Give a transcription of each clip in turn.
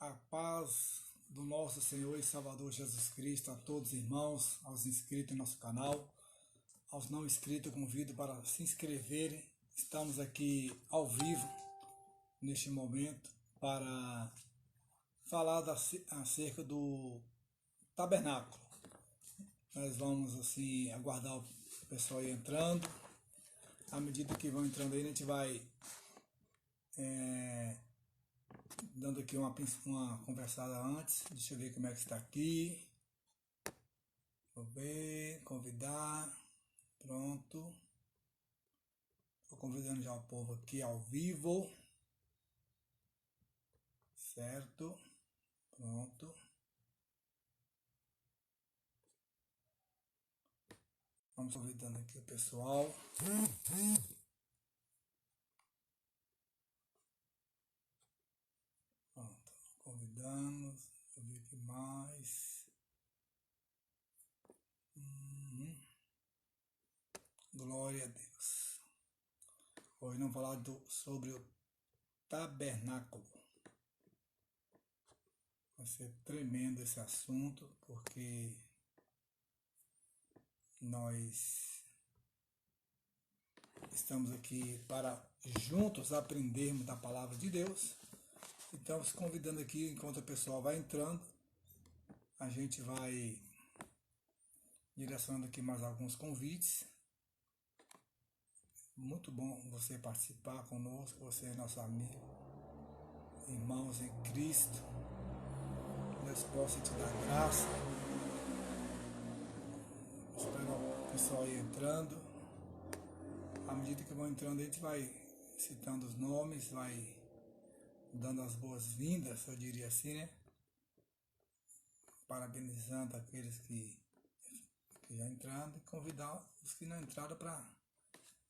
A paz do nosso Senhor e Salvador Jesus Cristo a todos os irmãos, aos inscritos em nosso canal, aos não inscritos, convido para se inscreverem. Estamos aqui ao vivo neste momento para falar acerca do tabernáculo. Nós vamos assim aguardar o pessoal aí entrando. À medida que vão entrando aí, a gente vai dando aqui uma conversada antes. Deixa eu ver como é que está aqui. Vou ver, convidar. Pronto. Estou convidando já o povo aqui ao vivo. Certo. Pronto. Vamos convidando aqui o pessoal. Pronto. Convidando. Deixa eu ver o que mais. Glória a Deus. Hoje vamos falar sobre o tabernáculo. Vai ser tremendo esse assunto, porque nós estamos aqui para juntos aprendermos da palavra de Deus. Então, se convidando aqui, enquanto o pessoal vai entrando, a gente vai direcionando aqui mais alguns convites. Muito bom você participar conosco, você é nosso amigo, irmãos em Cristo. Deus possa te dar graça. Espero o pessoal aí entrando. À medida que vão entrando, a gente vai citando os nomes, vai dando as boas-vindas, eu diria assim, né? Parabenizando aqueles que já entraram e convidar os que não entraram para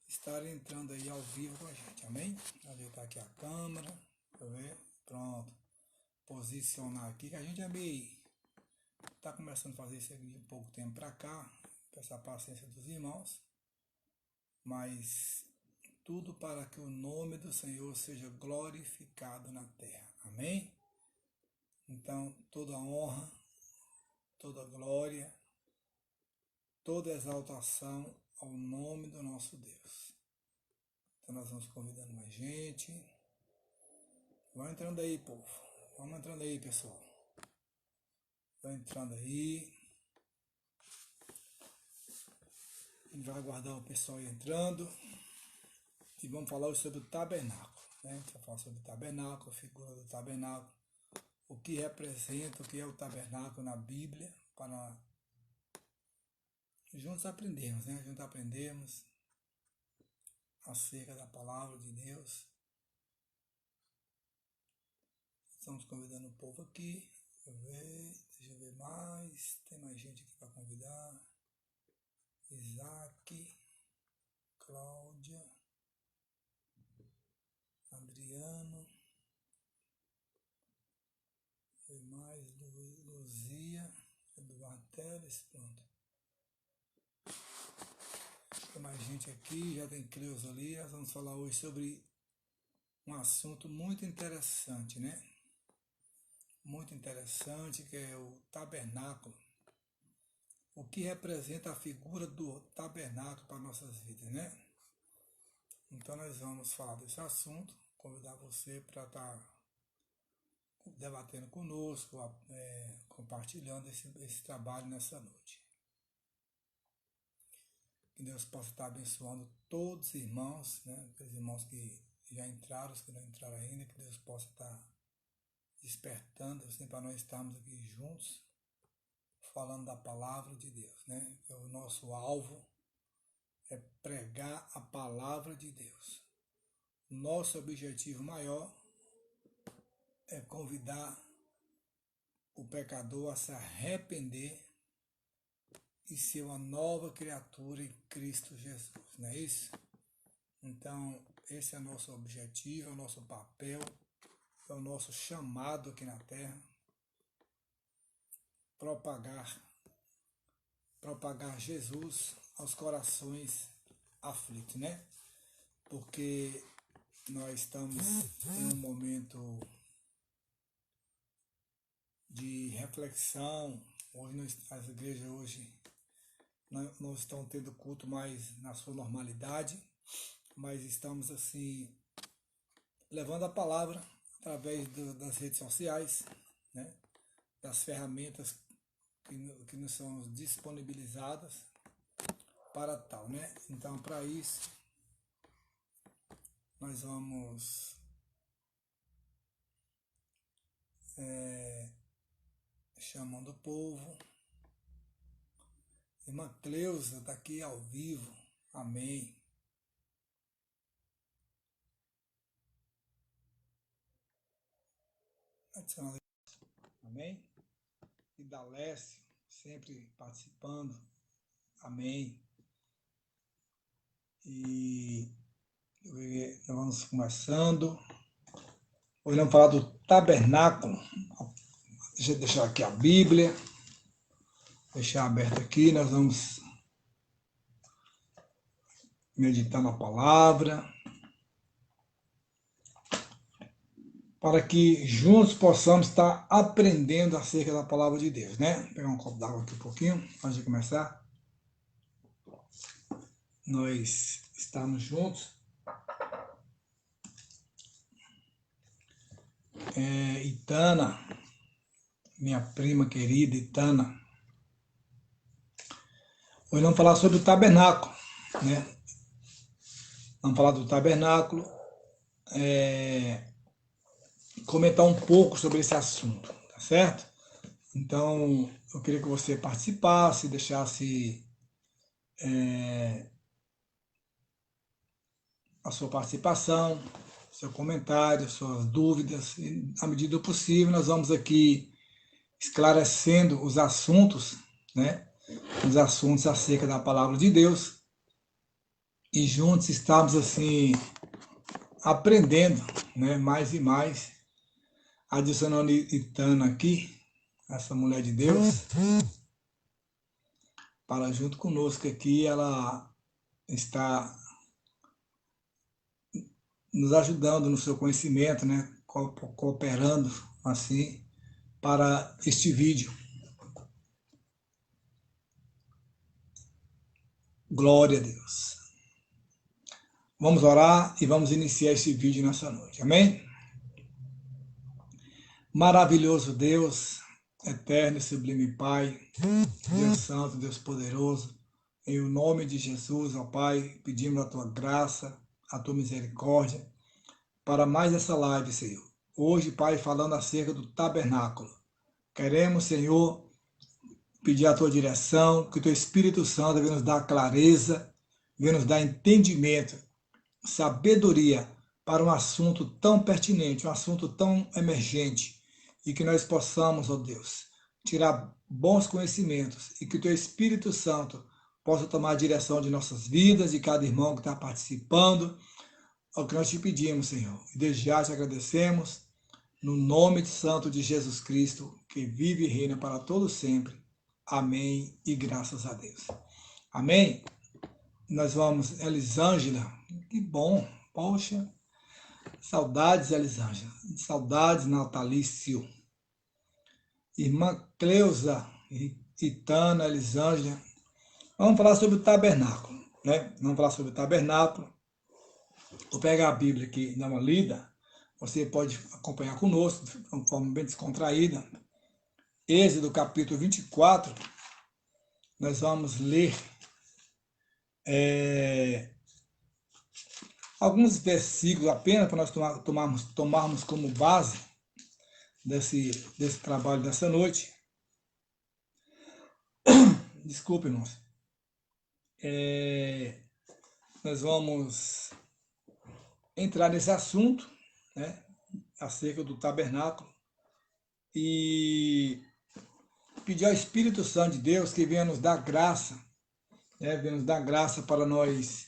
estarem entrando aí ao vivo com a gente, amém? Ajeitar aqui a câmera, deixa eu ver, pronto. Posicionar aqui, que a gente é meio... Tá começando a fazer isso aqui de um pouco tempo para cá, peço a paciência dos irmãos, mas tudo para que o nome do Senhor seja glorificado na terra, amém? Então, toda honra, toda glória, toda exaltação ao nome do nosso Deus. Então nós vamos convidando mais gente. Vão entrando aí, povo. Vamos entrando aí, pessoal. Vão entrando aí. A gente vai aguardar o pessoal aí entrando. E vamos falar hoje sobre o tabernáculo, né? A gente vai falar sobre o tabernáculo, a figura do tabernáculo, o que representa, o que é o tabernáculo na Bíblia, para juntos aprendermos, né? Juntos aprendemos acerca da palavra de Deus. Estamos convidando o povo aqui. Deixa eu ver mais. Tem mais gente aqui para convidar. Isaac, Cláudia, Adriano. Tem mais, Luzia, Eduardo Teles, pronto. Tem mais gente aqui, já tem Cleus ali. Nós vamos falar hoje sobre um assunto muito interessante, né? Muito interessante, que é o tabernáculo. O que representa a figura do tabernáculo para nossas vidas, né? Então nós vamos falar desse assunto, convidar você para estar debatendo conosco, compartilhando esse trabalho nessa noite. Que Deus possa estar abençoando todos os irmãos, né? Aqueles irmãos que já entraram, os que não entraram ainda, que Deus possa estar despertando, assim, para nós estarmos aqui juntos, falando da palavra de Deus, né? O nosso alvo é pregar a palavra de Deus. Nosso objetivo maior é convidar o pecador a se arrepender e ser uma nova criatura em Cristo Jesus, não é isso? Então, esse é o nosso objetivo, é o nosso papel, é o nosso chamado aqui na terra. Propagar Jesus aos corações aflitos, né? Porque nós estamos em um momento de reflexão. Hoje as igrejas hoje não estão tendo culto mais na sua normalidade, mas estamos assim levando a palavra através das redes sociais, né? Das ferramentas que nos são disponibilizadas para tal, né? Então, para isso, nós vamos chamando o povo. Irmã Cleusa está aqui ao vivo. Amém. Amém. E da Lécio, sempre participando. Amém. E nós vamos começando. Hoje vamos falar do tabernáculo. Deixa eu deixar aqui a Bíblia. Deixar aberto aqui. Nós vamos meditar na palavra. Para que juntos possamos estar aprendendo acerca da palavra de Deus, né? Vou pegar um copo d'água aqui um pouquinho, antes de começar. Nós estamos juntos. Itana, minha prima querida Itana. Hoje vamos falar sobre o tabernáculo, né? Vamos falar do tabernáculo, comentar um pouco sobre esse assunto, tá certo? Então, eu queria que você participasse, deixasse a sua participação, seu comentário, suas dúvidas. E, à medida do possível, nós vamos aqui esclarecendo os assuntos, né? Os assuntos acerca da palavra de Deus. E juntos estamos assim aprendendo, né? Mais e mais. Adicionando Itana aqui, essa mulher de Deus, para junto conosco aqui, ela está nos ajudando no seu conhecimento, né? Cooperando assim para este vídeo. Glória a Deus. Vamos orar e vamos iniciar este vídeo nessa noite. Amém? Maravilhoso Deus, eterno e sublime Pai, Deus Santo, Deus Poderoso, em o nome de Jesus, ó Pai, pedimos a Tua graça, a Tua misericórdia, para mais essa live, Senhor. Hoje, Pai, falando acerca do tabernáculo. Queremos, Senhor, pedir a Tua direção, que o Teu Espírito Santo venha nos dar clareza, venha nos dar entendimento, sabedoria para um assunto tão pertinente, um assunto tão emergente, e que nós possamos, ó Deus, tirar bons conhecimentos e que o Teu Espírito Santo possa tomar a direção de nossas vidas, de cada irmão que está participando. É o que nós te pedimos, Senhor. E desde já te agradecemos, no nome santo de Jesus Cristo, que vive e reina para todos sempre. Amém e graças a Deus. Amém? Nós vamos, Elisângela, que bom, poxa, saudades, Elisângela, saudades, Natalício. Irmã Cleusa, Itana, Elisângela. Vamos falar sobre o tabernáculo, né? Vamos falar sobre o tabernáculo. Vou pegar a Bíblia aqui e dar uma lida. Você pode acompanhar conosco, de uma forma bem descontraída. Êxodo, capítulo 24. Nós vamos ler alguns versículos apenas para nós tomarmos como base desse trabalho dessa noite. Desculpe, irmãos. Nós vamos entrar nesse assunto, né, acerca do tabernáculo, e pedir ao Espírito Santo de Deus que venha nos dar graça, né, venha nos dar graça para nós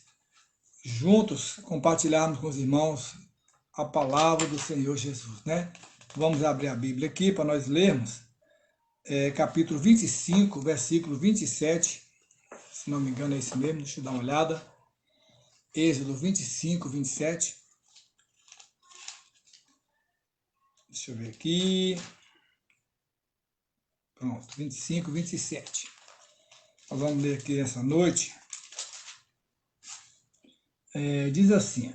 juntos compartilharmos com os irmãos a palavra do Senhor Jesus, né? Vamos abrir a Bíblia aqui para nós lermos capítulo 25, versículo 27, se não me engano é esse mesmo, deixa eu dar uma olhada. Êxodo 25, 27. Deixa eu ver aqui. Pronto, 25, 27. Nós vamos ler aqui essa noite. Diz assim: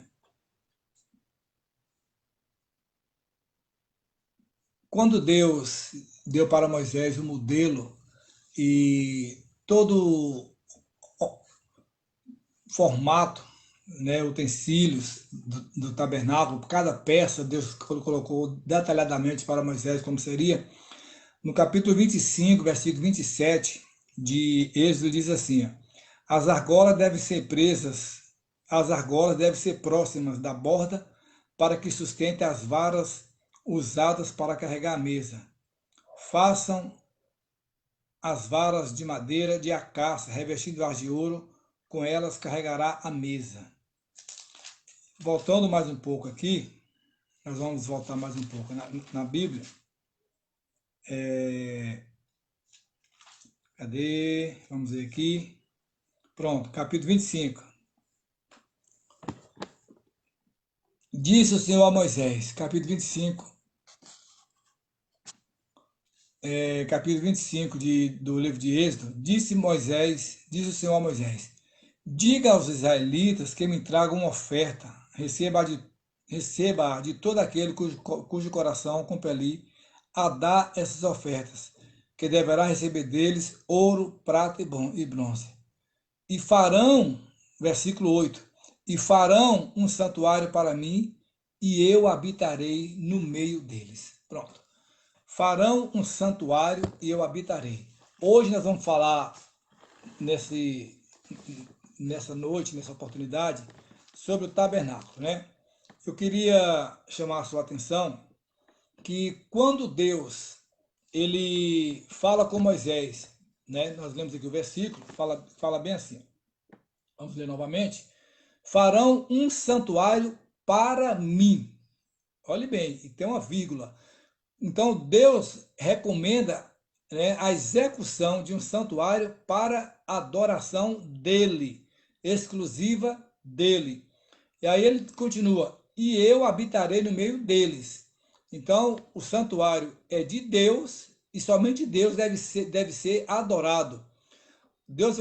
quando Deus deu para Moisés o modelo e todo o formato, né, utensílios do tabernáculo, cada peça Deus colocou detalhadamente para Moisés como seria. No capítulo 25, versículo 27 de Êxodo diz assim: as argolas devem ser presas, as argolas devem ser próximas da borda para que sustentem as varas usadas para carregar a mesa. Façam as varas de madeira de acácia revestidas de ouro, com elas carregará a mesa. Voltando mais um pouco aqui, nós vamos voltar mais um pouco na Bíblia. Cadê? Vamos ver aqui. Pronto, capítulo 25. Disse o Senhor a Moisés, capítulo 25, capítulo 25 do livro de Êxodo, disse o Senhor a Moisés, diga aos israelitas que me tragam uma oferta, receba de todo aquele cujo coração compeli a dar essas ofertas, que deverá receber deles ouro, prata e bronze. E farão, versículo 8, e farão um santuário para mim, e eu habitarei no meio deles. Pronto. Farão um santuário e eu habitarei. Hoje nós vamos falar nessa noite, nessa oportunidade, sobre o tabernáculo, né? Eu queria chamar a sua atenção que quando Deus ele fala com Moisés, né? Nós lemos aqui o versículo, fala bem assim. Vamos ler novamente. Farão um santuário para mim. Olhe bem, e tem uma vírgula. Então Deus recomenda, né, a execução de um santuário para adoração dele, exclusiva dele. E aí ele continua, e eu habitarei no meio deles. Então o santuário é de Deus e somente Deus deve ser adorado. Deus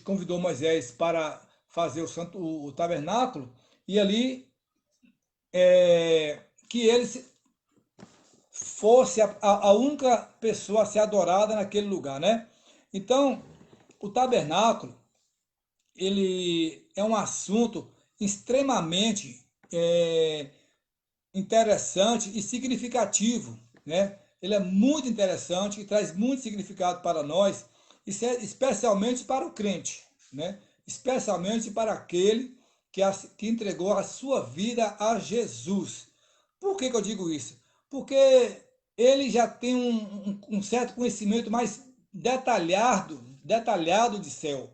convidou Moisés para fazer o tabernáculo e ali que ele fosse a única pessoa a ser adorada naquele lugar, né? Então, o tabernáculo, ele é um assunto extremamente interessante e significativo, né? Ele é muito interessante e traz muito significado para nós, especialmente para o crente, né? Especialmente para aquele que entregou a sua vida a Jesus. Por que eu digo isso? Porque ele já tem um certo conhecimento mais detalhado de céu,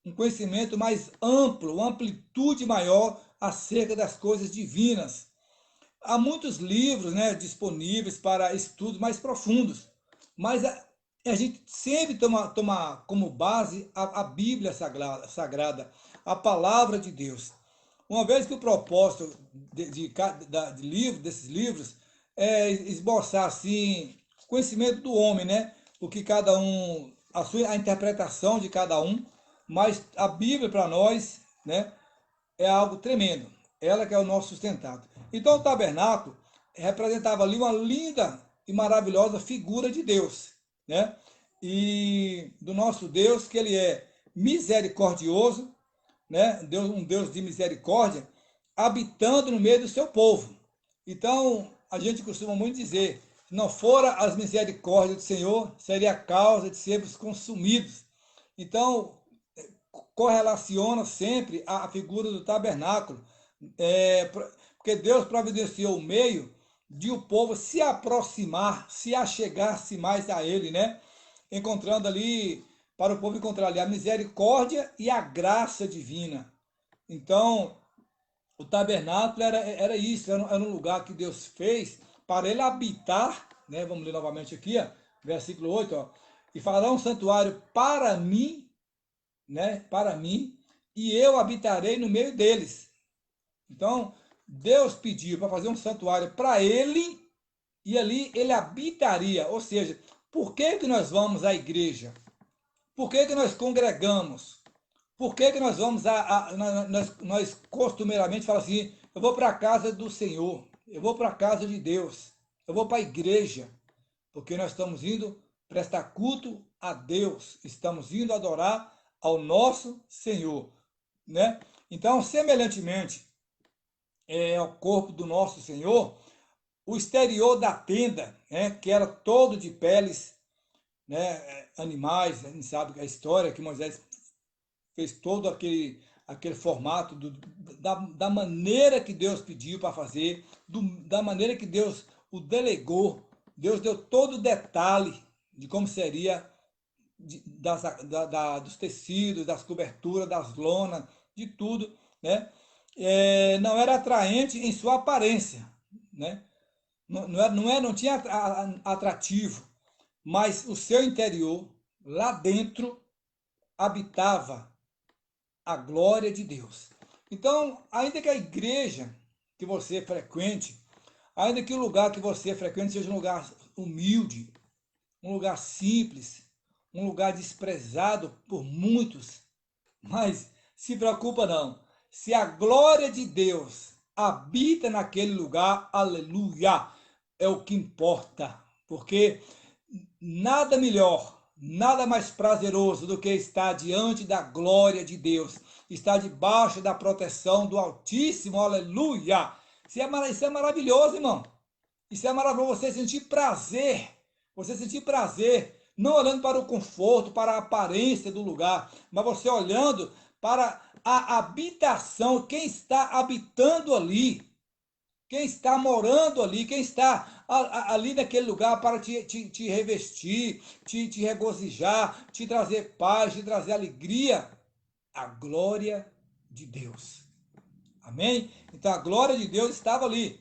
um conhecimento mais amplo, uma amplitude maior acerca das coisas divinas. Há muitos livros, né, disponíveis para estudos mais profundos, mas a gente sempre toma como base a Bíblia Sagrada, a Palavra de Deus. Uma vez que o propósito desses livros é esboçar assim conhecimento do homem, né? O que cada um, a interpretação de cada um, mas a Bíblia para nós, né, é algo tremendo. Ela que é o nosso sustentado. Então o tabernáculo representava ali uma linda e maravilhosa figura de Deus, né? E do nosso Deus, que ele é misericordioso, né? Um Deus de misericórdia, habitando no meio do seu povo. Então, a gente costuma muito dizer, se não fora as misericórdias do Senhor, seria a causa de sermos consumidos. Então, correlaciona sempre a figura do tabernáculo, porque Deus providenciou o meio de o povo se aproximar, se achegar-se mais a ele, né? Encontrando ali, para o povo encontrar ali a misericórdia e a graça divina. Então, o tabernáculo era isso, era um lugar que Deus fez para ele habitar, né? Vamos ler novamente aqui, ó, versículo 8, ó, e fará um santuário para mim, né? Para mim, e eu habitarei no meio deles. Então, Deus pediu para fazer um santuário para ele, e ali ele habitaria, ou seja, Por que que nós vamos à igreja? Por que que nós congregamos? Por que que nós vamos nós costumeiramente falamos assim, eu vou para a casa do Senhor, eu vou para a casa de Deus, eu vou para a igreja, porque nós estamos indo prestar culto a Deus, estamos indo adorar ao nosso Senhor, né? Então, semelhantemente ao corpo do nosso Senhor, o exterior da tenda, né, que era todo de peles, né, animais, a gente sabe a história que Moisés fez todo aquele formato da maneira que Deus pediu para fazer, da maneira que Deus o delegou. Deus deu todo o detalhe de como seria dos tecidos, das coberturas, das lonas, de tudo, né? Não era atraente em sua aparência, né? Não tinha atrativo, mas o seu interior, lá dentro, habitava a glória de Deus. Então, ainda que a igreja que você frequente, ainda que o lugar que você frequente seja um lugar humilde, um lugar simples, um lugar desprezado por muitos, mas se preocupa não. Se a glória de Deus habita naquele lugar, aleluia, é o que importa. Porque nada melhor, nada mais prazeroso do que estar diante da glória de Deus, estar debaixo da proteção do Altíssimo, aleluia. Isso é maravilhoso, irmão. Isso é maravilhoso, você sentir prazer, não olhando para o conforto, para a aparência do lugar, mas você olhando para a habitação, quem está habitando ali, quem está morando ali, quem está ali naquele lugar para te revestir, te regozijar, te trazer paz, te trazer alegria, a glória de Deus. Amém? Então a glória de Deus estava ali.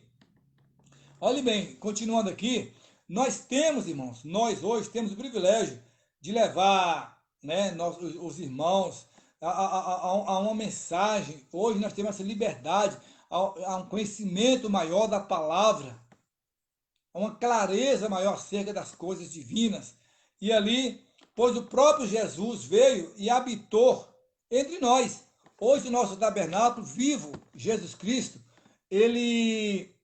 Olhe bem, continuando aqui, nós temos, irmãos, nós hoje temos o privilégio de levar, né, os irmãos a uma mensagem. Hoje nós temos essa liberdade, a um conhecimento maior da palavra, a uma clareza maior acerca das coisas divinas. E ali, pois o próprio Jesus veio e habitou entre nós. Hoje o nosso tabernáculo vivo, Jesus Cristo, ele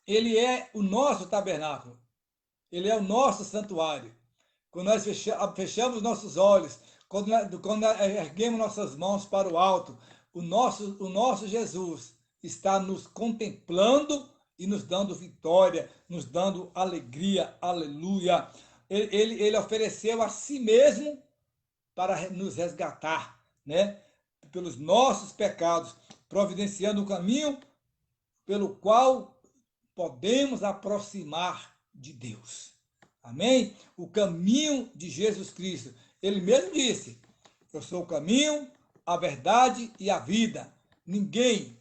é o nosso tabernáculo, ele é o nosso santuário. Quando nós fechamos nossos olhos, quando erguemos nossas mãos para o alto, o nosso Jesus está nos contemplando e nos dando vitória, nos dando alegria, aleluia. Ele ofereceu a si mesmo para nos resgatar, né? Pelos nossos pecados, providenciando o caminho pelo qual podemos aproximar de Deus. Amém? O caminho de Jesus Cristo. Ele mesmo disse, eu sou o caminho, a verdade e a vida. Ninguém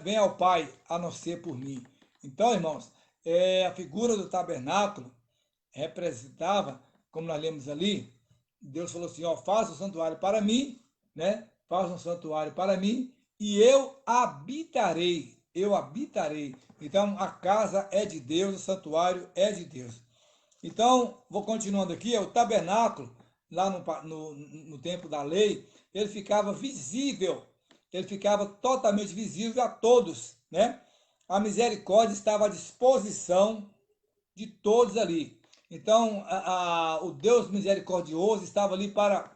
vem ao Pai a não ser por mim. Então, irmãos, a figura do tabernáculo representava, como nós lemos ali, Deus falou assim, ó, faça um santuário para mim, né? Faça um santuário para mim e eu habitarei. Eu habitarei. Então, a casa é de Deus, o santuário é de Deus. Então, vou continuando aqui, o tabernáculo, lá no tempo da lei, ele ficava visível, ele ficava totalmente visível a todos, né? A misericórdia estava à disposição de todos ali. Então, o Deus misericordioso estava ali para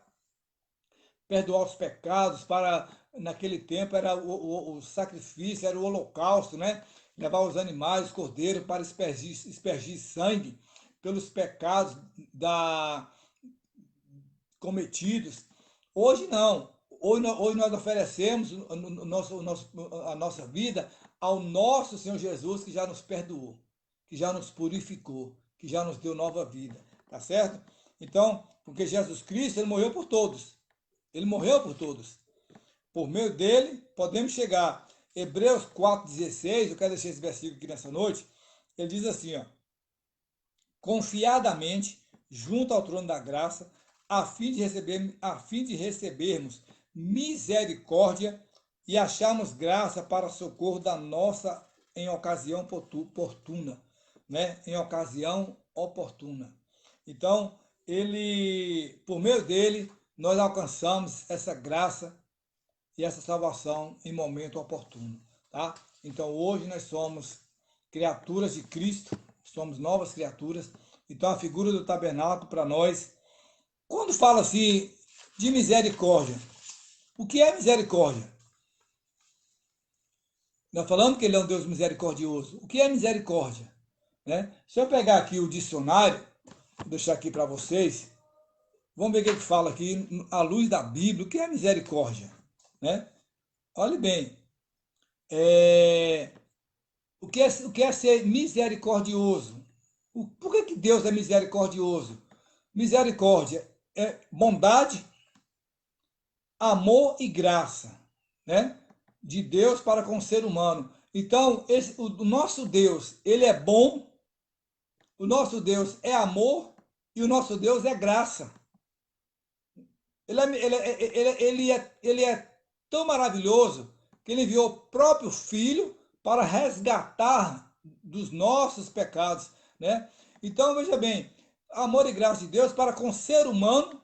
perdoar os pecados, para, naquele tempo, era o sacrifício, era o holocausto, né? Levar os animais, os cordeiros, para espergir sangue pelos pecados cometidos. Hoje não. Hoje nós oferecemos a nossa vida ao nosso Senhor Jesus, que já nos perdoou, que já nos purificou, que já nos deu nova vida. Tá certo? Então, porque Jesus Cristo, ele morreu por todos. Ele morreu por todos. Por meio dele, podemos chegar. Hebreus 4,16, eu quero deixar esse versículo aqui nessa noite. Ele diz assim, ó, confiadamente, junto ao trono da graça, a fim de recebermos misericórdia e acharmos graça para socorro da nossa em ocasião oportuna. né, em ocasião oportuna. Então, por meio dele, nós alcançamos essa graça e essa salvação em momento oportuno, tá? Então, hoje nós somos criaturas de Cristo, somos novas criaturas. Então, a figura do tabernáculo para nós, quando fala assim de misericórdia, o que é misericórdia? Nós falamos que ele é um Deus misericordioso. O que é misericórdia? Né? Se eu pegar aqui o dicionário, vou deixar aqui para vocês, vamos ver o que fala aqui, à luz da Bíblia, o que é misericórdia? Né? Olhe bem, o que é ser misericordioso? Por que Deus é misericordioso? Misericórdia é bondade, amor e graça, né? De Deus para com o ser humano. Então, o nosso Deus, ele é bom, o nosso Deus é amor e o nosso Deus é graça. Ele é tão maravilhoso que ele enviou o próprio Filho para resgatar dos nossos pecados, né? Então, veja bem, amor e graça de Deus para com o ser humano,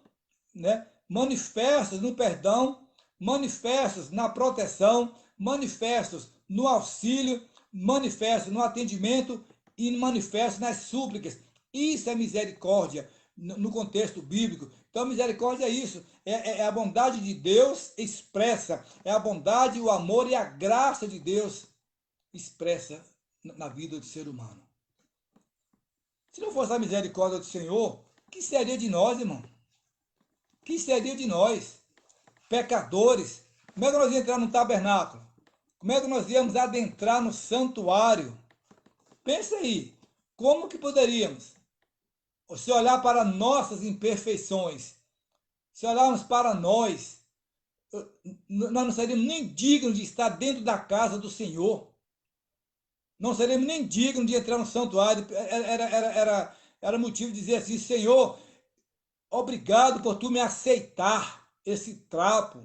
né? Manifestos no perdão, manifestos na proteção, manifestos no auxílio, manifestos no atendimento e manifestos nas súplicas. Isso é misericórdia no contexto bíblico. Então, misericórdia é isso, é a bondade de Deus expressa, é a bondade, o amor e a graça de Deus expressa na vida do ser humano. Se não fosse a misericórdia do Senhor, o que seria de nós, irmão? O que seria de nós, pecadores? Como é que nós íamos entrar no tabernáculo? Como é que nós íamos adentrar no santuário? Pensa aí, como que poderíamos? Se olhar para nossas imperfeições, se olharmos para nós não seríamos nem dignos de estar dentro da casa do Senhor. Não seríamos nem dignos de entrar no santuário. Era motivo de dizer assim, Senhor, obrigado por tu me aceitar esse trapo.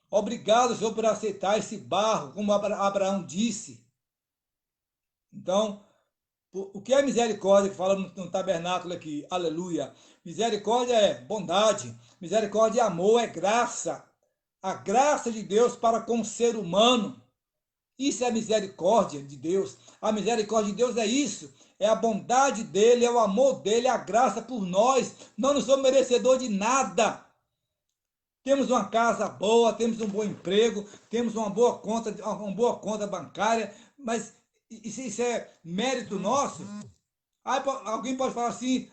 Obrigado, Senhor, por aceitar esse barro, como Abraão disse. Então, o que é misericórdia que fala no tabernáculo aqui? Aleluia. Misericórdia é bondade, misericórdia é amor, é graça. A graça de Deus para com o ser humano. Isso é a misericórdia de Deus. A misericórdia de Deus é isso. É a bondade dele, é o amor dele, é a graça por nós. Não nos somos merecedores de nada. Temos uma casa boa, temos um bom emprego, temos uma boa conta bancária, mas isso é mérito nosso? Aí alguém pode falar assim,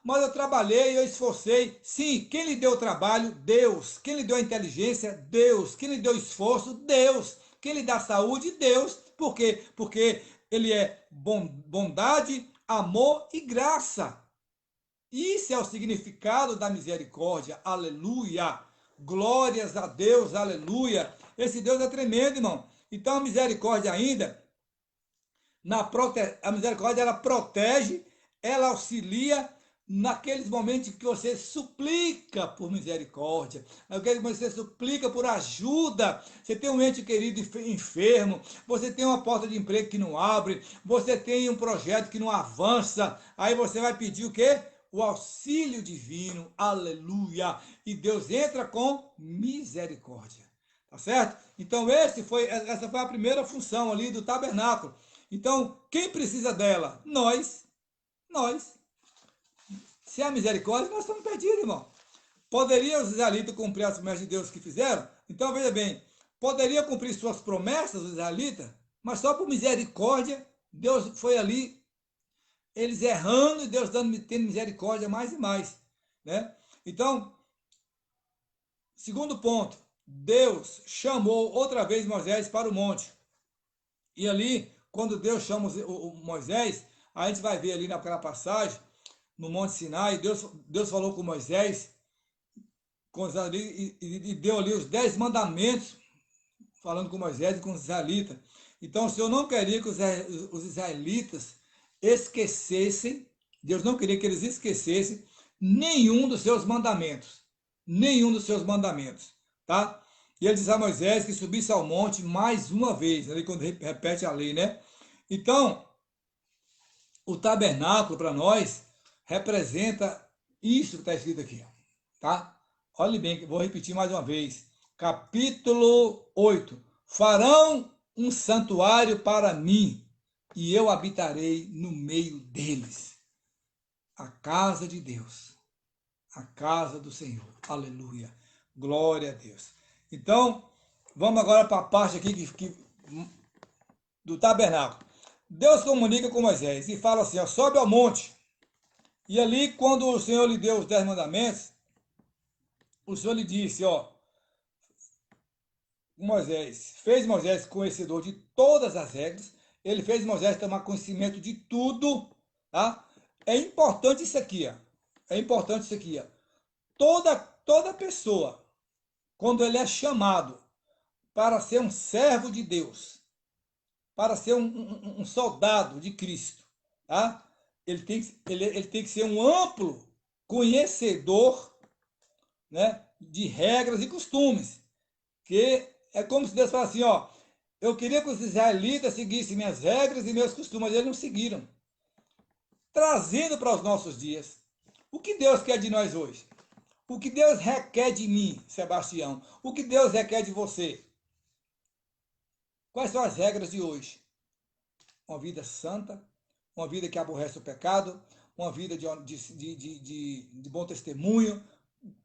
mas eu trabalhei, eu esforcei. Sim, quem lhe deu o trabalho? Deus. Quem lhe deu a inteligência? Deus. Quem lhe deu o esforço? Deus. Quem lhe dá saúde? Deus. Por quê? Porque ele é bondade, amor e graça. Isso é o significado da misericórdia. Aleluia. Glórias a Deus, aleluia. Esse Deus é tremendo, irmão. Então a misericórdia ainda a misericórdia ela protege, ela auxilia naqueles momentos que você suplica por misericórdia, naqueles momentos que você suplica por ajuda. Você tem um ente querido enfermo, você tem uma porta de emprego que não abre, você tem um projeto que não avança, aí você vai pedir o quê? O auxílio divino, aleluia, e Deus entra com misericórdia, tá certo? Então essa foi a primeira função ali do tabernáculo. Então, quem precisa dela? Nós. Se há misericórdia, nós estamos perdidos, irmão. Poderia os israelitas cumprir as promessas de Deus que fizeram? Então, veja bem, poderia cumprir suas promessas, os israelitas, mas só por misericórdia, Deus foi ali, eles errando e Deus tendo misericórdia mais e mais, né? Então, segundo ponto, Deus chamou outra vez Moisés para o monte. E ali, quando Deus chama o Moisés, a gente vai ver ali naquela passagem, no Monte Sinai, Deus falou com Moisés, e deu ali os 10 mandamentos, falando com Moisés e com os israelitas. Então, o Senhor não queria que os israelitas esquecessem, Deus não queria que eles esquecessem nenhum dos seus mandamentos. Nenhum dos seus mandamentos, tá? E ele diz a Moisés que subisse ao monte mais uma vez, ali quando repete a lei, né? Então, o tabernáculo para nós representa isso que está escrito aqui, tá? Olhe bem, vou repetir mais uma vez. Capítulo 8. Farão um santuário para mim, e eu habitarei no meio deles. A casa de Deus, a casa do Senhor. Aleluia. Glória a Deus. Então, vamos agora para a parte aqui do tabernáculo. Deus comunica com Moisés e fala assim, ó, sobe ao monte. E ali, quando o Senhor lhe deu os 10 mandamentos, o Senhor lhe disse, ó, Moisés, fez Moisés conhecedor de todas as regras, ele fez Moisés tomar conhecimento de tudo, tá? É importante isso aqui, ó. É importante isso aqui, ó. Toda pessoa, quando ele é chamado para ser um servo de Deus, para ser um soldado de Cristo, tá? Ele tem que ser um amplo conhecedor, né, de regras e costumes, que é como se Deus falasse assim, ó, eu queria que os israelitas seguissem minhas regras e meus costumes, mas eles não seguiram. Trazendo para os nossos dias, o que Deus quer de nós hoje? O que Deus requer de mim, Sebastião? O que Deus requer de você? Quais são as regras de hoje? Uma vida santa, uma vida que aborrece o pecado, uma vida de bom testemunho.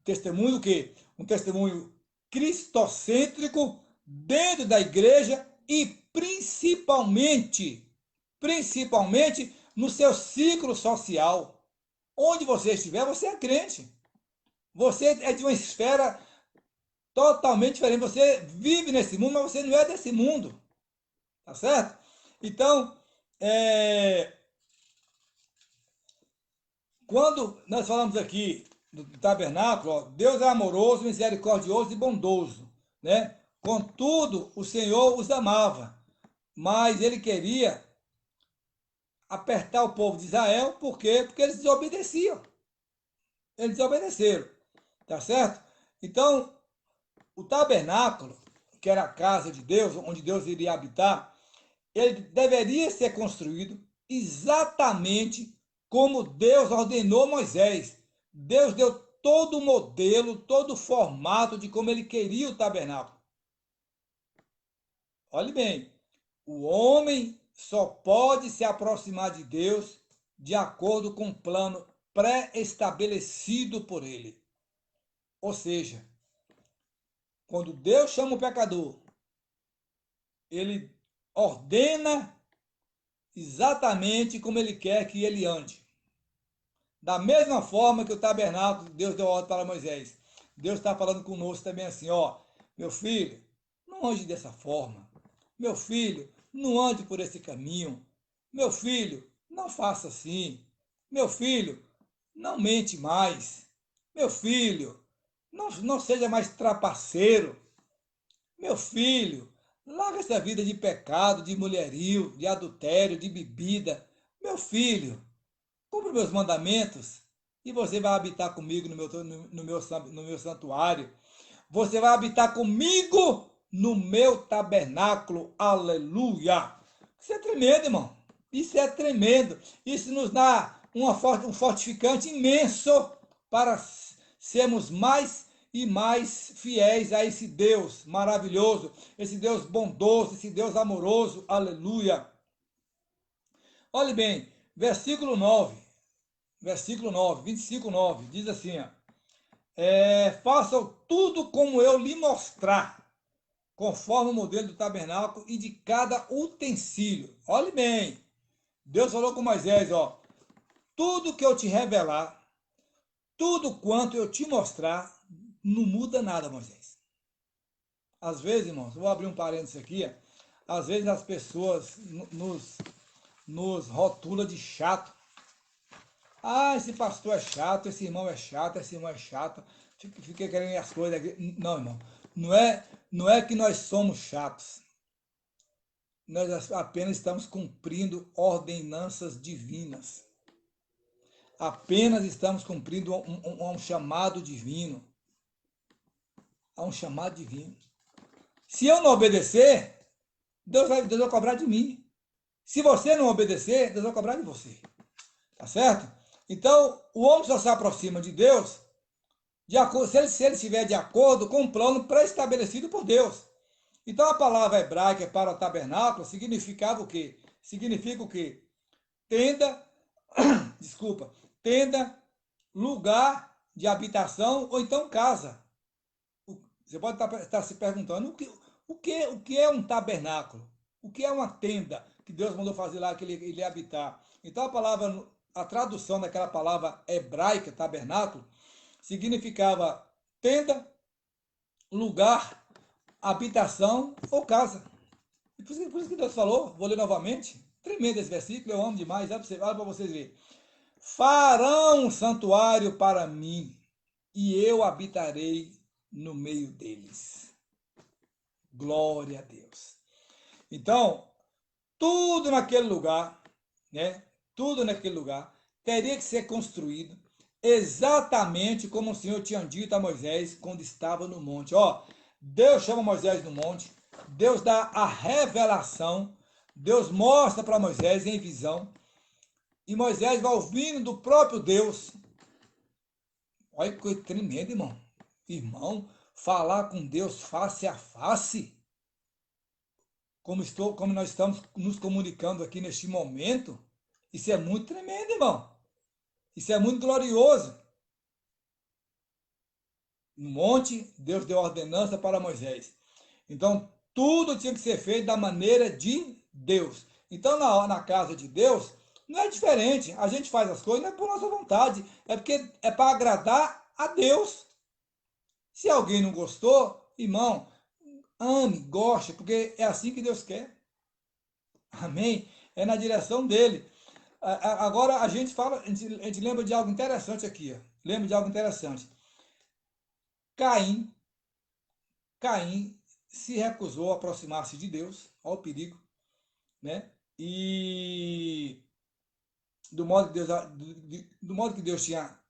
Testemunho o quê? Um testemunho cristocêntrico dentro da igreja e principalmente no seu ciclo social. Onde você estiver, você é crente. Você é de uma esfera totalmente diferente. Você vive nesse mundo, mas você não é desse mundo. Tá certo? Então, quando nós falamos aqui do tabernáculo, ó, Deus é amoroso, misericordioso e bondoso, né? Contudo, o Senhor os amava, mas ele queria apertar o povo de Israel, por quê? Porque eles desobedeciam. Eles desobedeceram, tá certo? Então, o tabernáculo, que era a casa de Deus, onde Deus iria habitar, ele deveria ser construído exatamente como Deus ordenou Moisés. Deus deu todo o modelo, todo o formato de como ele queria o tabernáculo. Olhe bem, o homem só pode se aproximar de Deus de acordo com um plano pré-estabelecido por ele. Ou seja, quando Deus chama o pecador, ele ordena exatamente como ele quer que ele ande. Da mesma forma que o tabernáculo, Deus deu ordem para Moisés. Deus está falando conosco também assim, ó, meu filho, não ande dessa forma. Meu filho, não ande por esse caminho. Meu filho, não faça assim. Meu filho, não mente mais. Meu filho, não seja mais trapaceiro. Meu filho, larga essa vida de pecado, de mulherio, de adultério, de bebida. Meu filho, cumpre meus mandamentos e você vai habitar comigo no meu santuário. Você vai habitar comigo no meu tabernáculo. Aleluia! Isso é tremendo, irmão. Isso é tremendo. Isso nos dá um fortificante imenso para sermos mais e mais fiéis a esse Deus maravilhoso, esse Deus bondoso, esse Deus amoroso. Aleluia! Olhe bem, versículo 9, 25, 9, diz assim, ó, façam tudo como eu lhe mostrar, conforme o modelo do tabernáculo e de cada utensílio. Olhe bem, Deus falou com Moisés, ó, tudo que eu te revelar, tudo quanto eu te mostrar, não muda nada, Moisés. Às vezes, irmãos, vou abrir um parênteses aqui, ó, às vezes as pessoas nos rotulam de chato. Ah, esse pastor é chato, esse irmão é chato, essa irmã é chata, fica querendo as coisas. Não, irmão, não é que nós somos chatos. Nós apenas estamos cumprindo ordenanças divinas. Apenas estamos cumprindo um chamado divino. Há um chamado divino. Se eu não obedecer, Deus vai cobrar de mim. Se você não obedecer, Deus vai cobrar de você. Tá certo? Então, o homem só se aproxima de Deus se ele estiver de acordo com um plano pré-estabelecido por Deus. Então, a palavra hebraica para tabernáculo significava o quê? Significa o quê? Tenda, desculpa, tenda, lugar de habitação ou então casa. Você pode estar se perguntando o que é um tabernáculo? O que é uma tenda que Deus mandou fazer lá que ele ia habitar? Então a tradução daquela palavra hebraica, tabernáculo, significava tenda, lugar, habitação ou casa. E por isso que Deus falou, vou ler novamente, tremendo esse versículo, eu amo demais, olha para vocês verem. Farão um santuário para mim, e eu habitarei no meio deles. Glória a Deus. Então, tudo naquele lugar, né? Tudo naquele lugar teria que ser construído exatamente como o Senhor tinha dito a Moisés quando estava no monte. Ó, Deus chama Moisés no monte, Deus dá a revelação, Deus mostra para Moisés em visão, e Moisés vai ouvindo do próprio Deus. Olha que coisa tremenda, irmão. Irmão, falar com Deus face a face, como nós estamos nos comunicando aqui neste momento, isso é muito tremendo, irmão. Isso é muito glorioso. No monte, Deus deu ordenança para Moisés. Então, tudo tinha que ser feito da maneira de Deus. Então, na casa de Deus, não é diferente. A gente faz as coisas não é por nossa vontade, é porque é para agradar a Deus. Se alguém não gostou, irmão, ame, goste, porque é assim que Deus quer. Amém? É na direção dele. Agora a gente fala, a gente lembra de algo interessante aqui. Ó. Lembra de algo interessante. Caim se recusou a aproximar-se de Deus, ao perigo, né? E do modo que Deus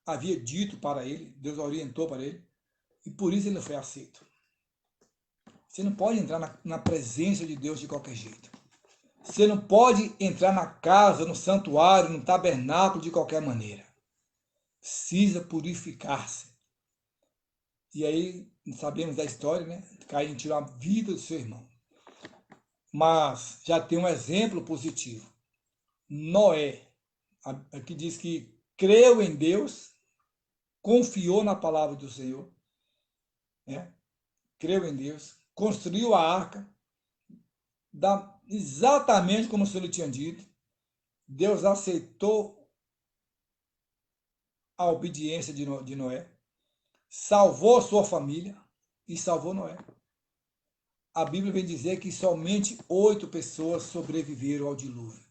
havia dito para ele, Deus orientou para ele, e por isso ele não foi aceito. Você não pode entrar na presença de Deus de qualquer jeito. Você não pode entrar na casa, no santuário, no tabernáculo de qualquer maneira. Precisa purificar-se. E aí, sabemos da história, né? Caim tirou a vida do seu irmão. Mas já tem um exemplo positivo. Noé, aqui diz que creu em Deus, confiou na palavra do Senhor, né? Creu em Deus, construiu a arca, exatamente como o Senhor lhe tinha dito. Deus aceitou a obediência de Noé, salvou sua família e salvou Noé. A Bíblia vem dizer que somente 8 pessoas sobreviveram ao dilúvio.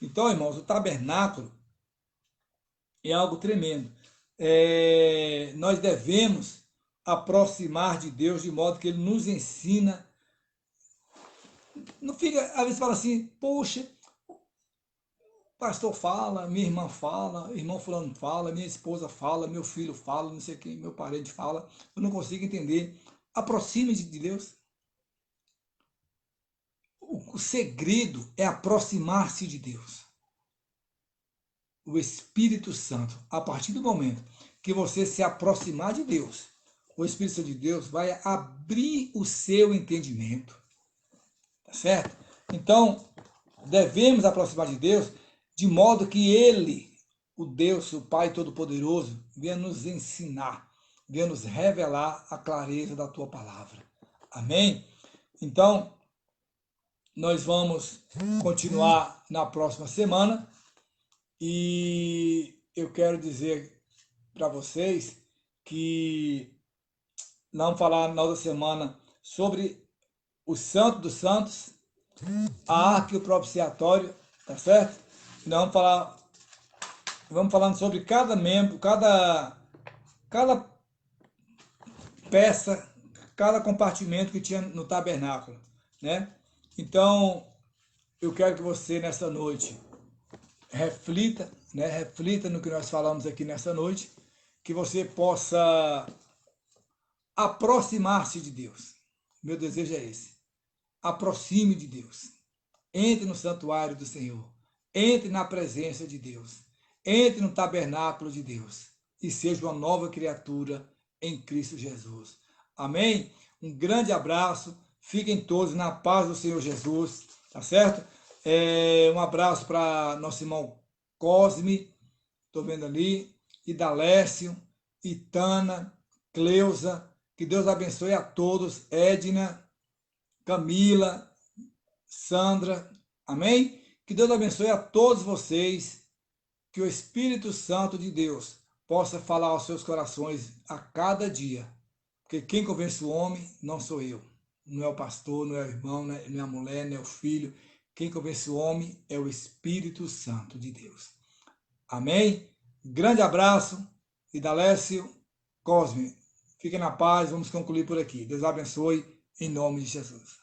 Então, irmãos, o tabernáculo é algo tremendo. Nós devemos aproximar de Deus de modo que Ele nos ensina. Não fica, às vezes fala assim, poxa, o pastor fala, minha irmã fala, irmão fulano fala, minha esposa fala, meu filho fala, não sei quem, meu parente fala, eu não consigo entender. Aproxime-se de Deus. O segredo é aproximar-se de Deus. O Espírito Santo, a partir do momento que você se aproximar de Deus, o Espírito Santo de Deus vai abrir o seu entendimento. Tá certo? Então, devemos aproximar de Deus de modo que Ele, o Deus, o Pai Todo-Poderoso, venha nos ensinar, venha nos revelar a clareza da Tua palavra. Amém? Então, nós vamos continuar na próxima semana e eu quero dizer para vocês que nós vamos falar na outra semana sobre o Santo dos Santos, a arca e o propiciatório, tá certo? Nós vamos falando sobre cada membro, cada peça, cada compartimento que tinha no tabernáculo, né? Então, eu quero que você nessa noite reflita, né? Reflita no que nós falamos aqui nessa noite, que você possa aproximar-se de Deus. Meu desejo é esse. Aproxime de Deus. Entre no santuário do Senhor. Entre na presença de Deus. entre no tabernáculo de Deus e seja uma nova criatura em Cristo Jesus. Amém? Um grande abraço, fiquem todos na paz do Senhor Jesus, tá certo? Um abraço para nosso irmão Cosme, estou vendo ali, Idalécio, Itana, Cleusa, que Deus abençoe a todos, Edna, Camila, Sandra, amém? Que Deus abençoe a todos vocês, que o Espírito Santo de Deus possa falar aos seus corações a cada dia, porque quem convence o homem não sou eu, não é o pastor, não é o irmão, não é a mulher, não é o filho, quem convence o homem é o Espírito Santo de Deus. Amém? Grande abraço, Idalécio, Cosme. Fiquem na paz, vamos concluir por aqui. Deus abençoe, em nome de Jesus.